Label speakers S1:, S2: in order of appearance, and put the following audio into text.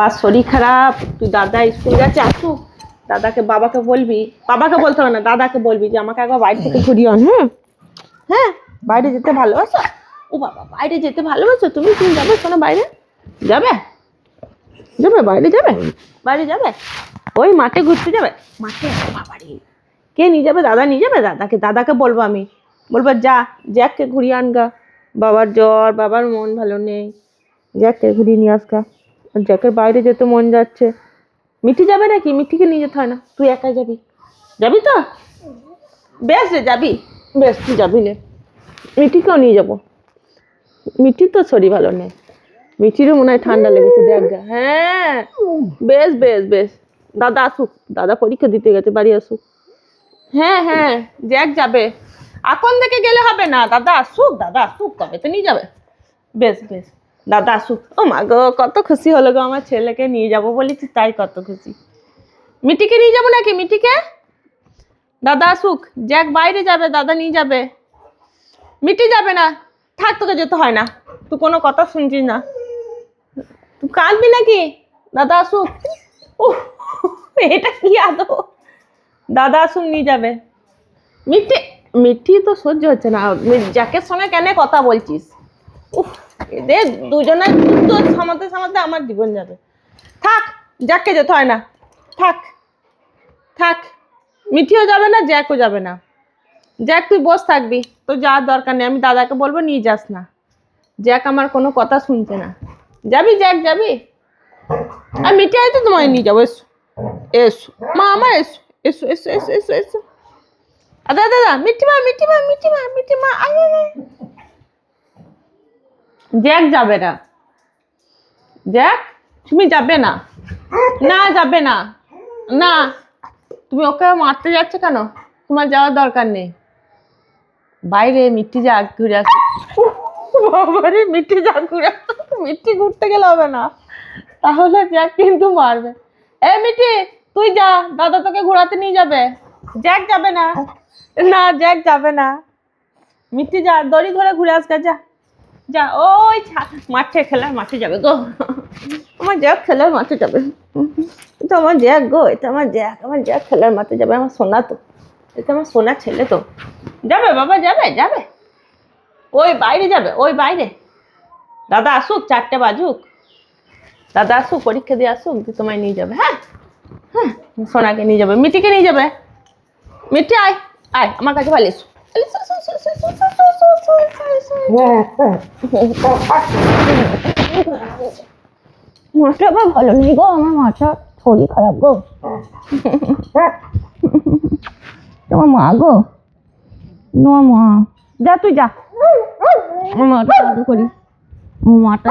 S1: আর শরীর খারাপ, তুই দাদা স্কুল গেছে আসুক, দাদাকে বাবাকে বলবি, বাবাকে বলতে হবে না, দাদাকে বলবি যে আমাকে একবার বাইরে থেকে ঘুরিয়ে আন। হ্যাঁ হ্যাঁ, বাইরে যেতে ভালোবাসো? ও বাবা, বাইরে যেতে ভালোবাসো তুমি? তুমি যাবে শোনো বাইরে? যাবে যাবে বাইরে যাবে? বাইরে যাবে? ওই মাঠে ঘুরতে যাবে? মাঠে বাবারে, কে নিয়ে যাবে? দাদা নিয়ে যাবে? দাদাকে বলবো, আমি বলবো যা জ্যাককে ঘুরিয়ে আনগা, বাবার জ্বর, বাবার মন ভালো নেই, জ্যাককে ঘুরিয়ে নিয়ে আসগা। আর জ্যাকের বাইরে যেতে মন যাচ্ছে। মিঠি যাবে নাকি? মিঠিকে নিয়ে যেতে হয় না, তুই একাই যাবি। যাবি তো? বেশ রে, যাবি? বেশ, তুই যাবি নে, মিঠিকেও নিয়ে যাবো। মিঠির তো শরীর ভালো নেই, মিঠিরও মনে হয় ঠান্ডা লেগেছে, দেখ গা। হ্যাঁ বেশ বেশ বেশ, দাদা আসুক, দাদা পরীক্ষা দিতে গেছে, বাড়ি আসুক। হ্যাঁ হ্যাঁ, জ্যাক যাবে, এখন থেকে গেলে হবে না, দাদা আসুক, দাদা আসুক তবে তো নিয়ে যাবে। বেশ বেশ, দাদা আসুক। ও মা গো, কত খুশি হলো গো, আমার ছেলেকে নিয়ে যাবো বলেছি তাই কত খুশি। মিঠিকে নিয়ে যাবো নাকি? মিঠিকে দাদা আসুক, জ্যাক বাইরে যাবে, দাদা নিয়ে যাবে। মিঠি যাবে না, থাক, তোকে যেতে হয় না, তুই কোনো কথা শুনছিস না, তুই কাঁদবি নাকি? দাদা আসুক। এটা কি আদৌ? দাদা আসুক, নিয়ে যাবে। মিঠি, মিঠি তো সহ্য হচ্ছে না, জ্যাকের সঙ্গে কেন কথা বলছিস? এদের দুজনের যুদ্ধ সামাতে সামাতে আমার জীবন যাবে। থাক, জ্যাককে যেতে হয় না, থাক থাক। মিঠিও যাবে না, জ্যাকও যাবে না। জ্যাক তুই বস থাকবি, তো যাওয়ার দরকার নেই, আমি দাদাকে বলবো নিয়ে যাস না। জ্যাক আমার কোনো কথা শুনছে না। যাবি জ্যাক, যাবি? আর মিঠি হয়তো তোমায় নিয়ে যাবো, এসো এসো মা আমার, এসো এসো এসো এসো এসো এসো। দাদা দাদা, মিঠি মা মিঠি মা মিঠি মা মিঠি মা, আয় আয় আয়। জ্যাক যাবে না, জ্যাক তুমি যাবে না, না যাবে না, না। তুমি ওকে মারতে যাচ্ছ কেন? তোমার যাওয়ার দরকার নেই, বাইরে মিঠি যাক ঘুরে আসে। বাবারে, মিঠি যাক ঘুরে আসে, মিঠি ঘুরতে গেলে হবে না, তাহলে জ্যাক কিন্তু মারবে। এ মিঠি, তুই যা, দাদা তোকে ঘোরাতে নিয়ে যাবে। জ্যাক যাবে না, না জ্যাক যাবে না। মিঠি যা, দড়ি ধরে ঘুরে আসবে, যা যা, ওই মাঠে খেলার মাঠে যাবে গো, আমার জ্যাক খেলার মাঠে যাবে। এটা আমার জ্যাক গো, এটা আমার জ্যাক, আমার জ্যাক খেলার মাঠে যাবে, আমার সোনা তো, এটা আমার সোনার ছেলে তো, যাবে বাবা, যাবে যাবে, ওই বাইরে যাবে, ওই বাইরে। দাদা আসুক, 4টে বাজুক, দাদা আসুক, পরীক্ষা দিয়ে আসুক, তোমায় নিয়ে যাবে। হ্যাঁ হ্যাঁ, সোনাকে নিয়ে যাবে, মিঠিকে নিয়ে যাবে। মিঠি আয়, আয় আমার কাছে, ভালো এসো। মাথা আবার ভালো নেই গো, আমার মাথা শরীর খারাপ গো। তোমার মা গো, তোমার মা, যা তুই যা, আমার মাটা করি, আমার মাটা